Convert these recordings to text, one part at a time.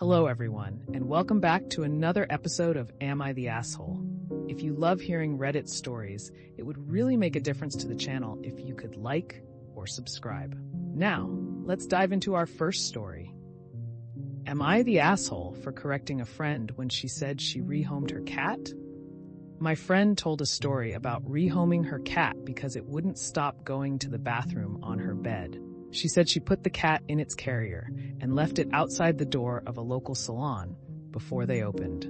Hello, everyone, and welcome back to another episode of Am I the Asshole? If you love hearing Reddit stories, it would really make a difference to the channel if you could like or subscribe. Now, let's dive into our first story. Am I the asshole for correcting a friend when she said she rehomed her cat? My friend told a story about rehoming her cat because it wouldn't stop going to the bathroom on her bed. She said she put the cat in its carrier and left it outside the door of a local salon before they opened.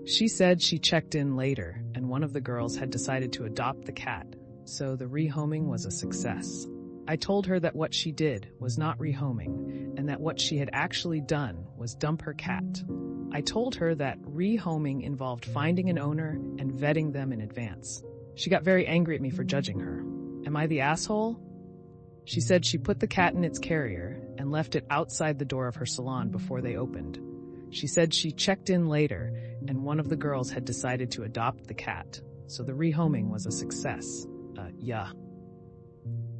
She said she checked in later and one of the girls had decided to adopt the cat, so the rehoming was a success. I told her that what she did was not rehoming and that what she had actually done was dump her cat. I told her that rehoming involved finding an owner and vetting them in advance. She got very angry at me for judging her. Am I the asshole? She said she put the cat in its carrier and left it outside the door of her salon before they opened. She said she checked in later and one of the girls had decided to adopt the cat, so the rehoming was a success. Yeah.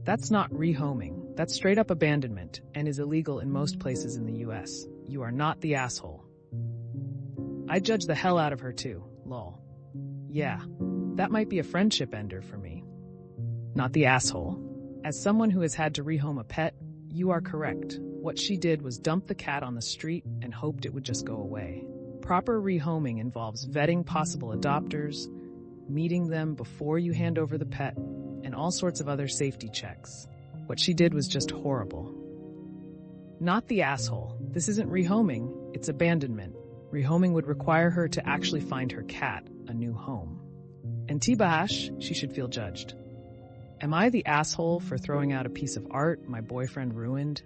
That's not rehoming. That's straight up abandonment and is illegal in most places in the US. You are not the asshole. I judge the hell out of her too, lol. Yeah, that might be a friendship ender for me. Not the asshole. As someone who has had to rehome a pet, you are correct. What she did was dump the cat on the street and hoped it would just go away. Proper rehoming involves vetting possible adopters, meeting them before you hand over the pet, and all sorts of other safety checks. What she did was just horrible. Not the asshole. This isn't rehoming, it's abandonment. Rehoming would require her to actually find her cat a new home. And Tibash, she should feel judged. Am I the asshole for throwing out a piece of art my boyfriend ruined?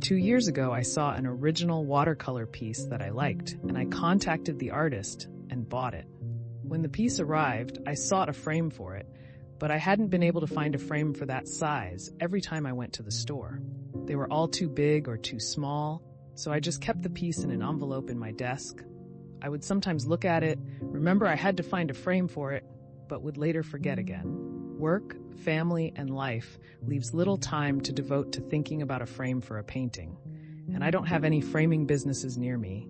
2 years ago, I saw an original watercolor piece that I liked, and I contacted the artist and bought it. When the piece arrived, I sought a frame for it, but I hadn't been able to find a frame for that size every time I went to the store. They were all too big or too small, so I just kept the piece in an envelope in my desk. I would sometimes look at it, remember I had to find a frame for it, but would later forget again. Work, family, and life leaves little time to devote to thinking about a frame for a painting, and I don't have any framing businesses near me,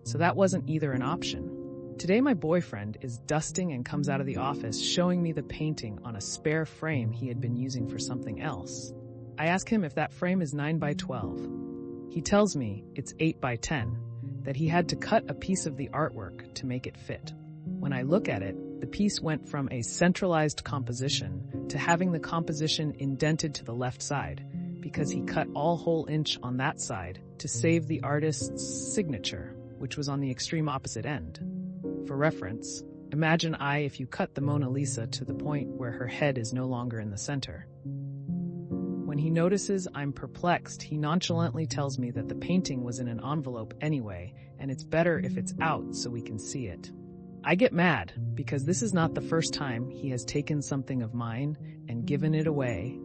so that wasn't either an option. Today my boyfriend is dusting and comes out of the office showing me the painting on a spare frame he had been using for something else. I ask him if that frame is 9 by 12. He tells me it's 8 by 10, that he had to cut a piece of the artwork to make it fit. When I look at it, the piece went from a centralized composition to having the composition indented to the left side because he cut all whole inch on that side to save the artist's signature, which was on the extreme opposite end. For reference, imagine if you cut the Mona Lisa to the point where her head is no longer in the center. When he notices I'm perplexed, he nonchalantly tells me that the painting was in an envelope anyway, and it's better if it's out so we can see it. I get mad because this is not the first time he has taken something of mine and given it away,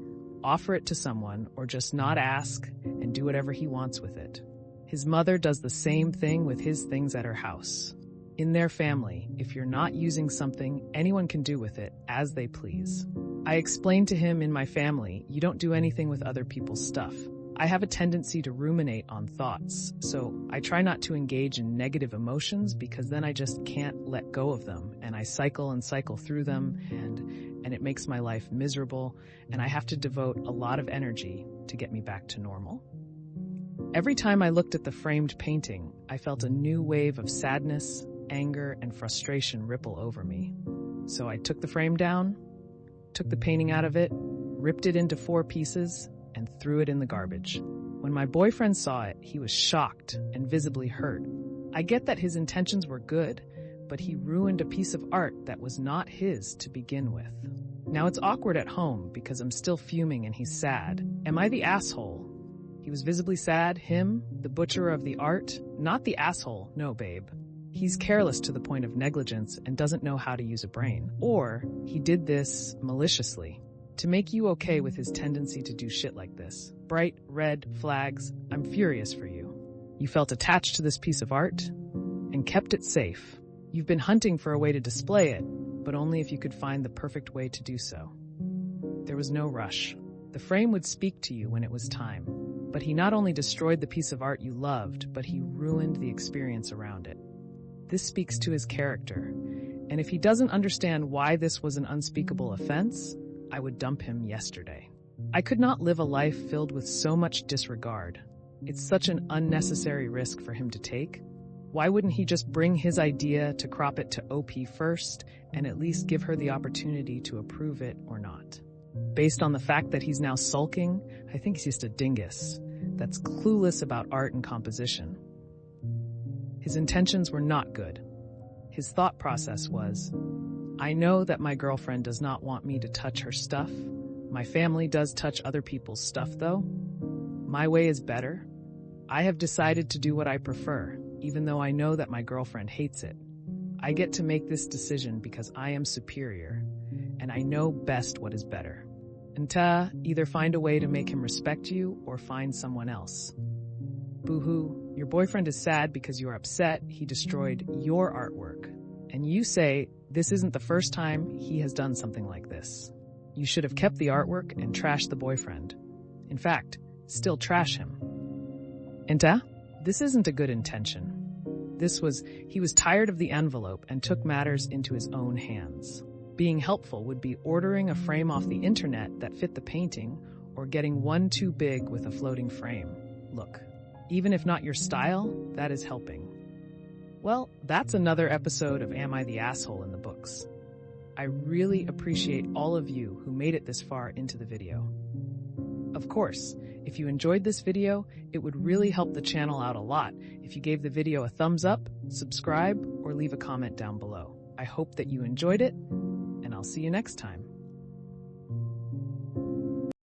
offer it to someone, or just not ask and do whatever he wants with it. His mother does the same thing with his things at her house. In their family, if you're not using something, anyone can do with it as they please. I explained to him in my family, you don't do anything with other people's stuff. I have a tendency to ruminate on thoughts, so I try not to engage in negative emotions because then I just can't let go of them, and I cycle and cycle through them, and it makes my life miserable, and I have to devote a lot of energy to get me back to normal. Every time I looked at the framed painting, I felt a new wave of sadness, anger, and frustration ripple over me. So I took the frame down, took the painting out of it, ripped it into 4 pieces, and threw it in the garbage. When my boyfriend saw it, he was shocked and visibly hurt. I get that his intentions were good, but he ruined a piece of art that was not his to begin with. Now it's awkward at home because I'm still fuming and he's sad. Am I the asshole? He was visibly sad, him, the butcher of the art, not the asshole, no babe. He's careless to the point of negligence and doesn't know how to use a brain. Or he did this maliciously. To make you okay with his tendency to do shit like this. Bright red flags, I'm furious for you. You felt attached to this piece of art and kept it safe. You've been hunting for a way to display it, but only if you could find the perfect way to do so. There was no rush. The frame would speak to you when it was time. But he not only destroyed the piece of art you loved, but he ruined the experience around it. This speaks to his character, and if he doesn't understand why this was an unspeakable offense, I would dump him yesterday. I could not live a life filled with so much disregard. It's such an unnecessary risk for him to take. Why wouldn't he just bring his idea to crop it to OP first and at least give her the opportunity to approve it or not? Based on the fact that he's now sulking, I think he's just a dingus that's clueless about art and composition. His intentions were not good. His thought process was, I know that my girlfriend does not want me to touch her stuff. My family does touch other people's stuff, though. My way is better. I have decided to do what I prefer, even though I know that my girlfriend hates it. I get to make this decision because I am superior, and I know best what is better. AITA, either find a way to make him respect you or find someone else. Boo-hoo, your boyfriend is sad because you are upset he destroyed your artwork. And you say this isn't the first time he has done something like this. You should have kept the artwork and trashed the boyfriend. In fact, still trash him. AITA, this isn't a good intention. He was tired of the envelope and took matters into his own hands. Being helpful would be ordering a frame off the internet that fit the painting or getting one too big with a floating frame. Look, even if not your style, that is helping. Well, that's another episode of Am I the Asshole in the books. I really appreciate all of you who made it this far into the video. Of course, if you enjoyed this video, it would really help the channel out a lot if you gave the video a thumbs up, subscribe, or leave a comment down below. I hope that you enjoyed it, and I'll see you next time.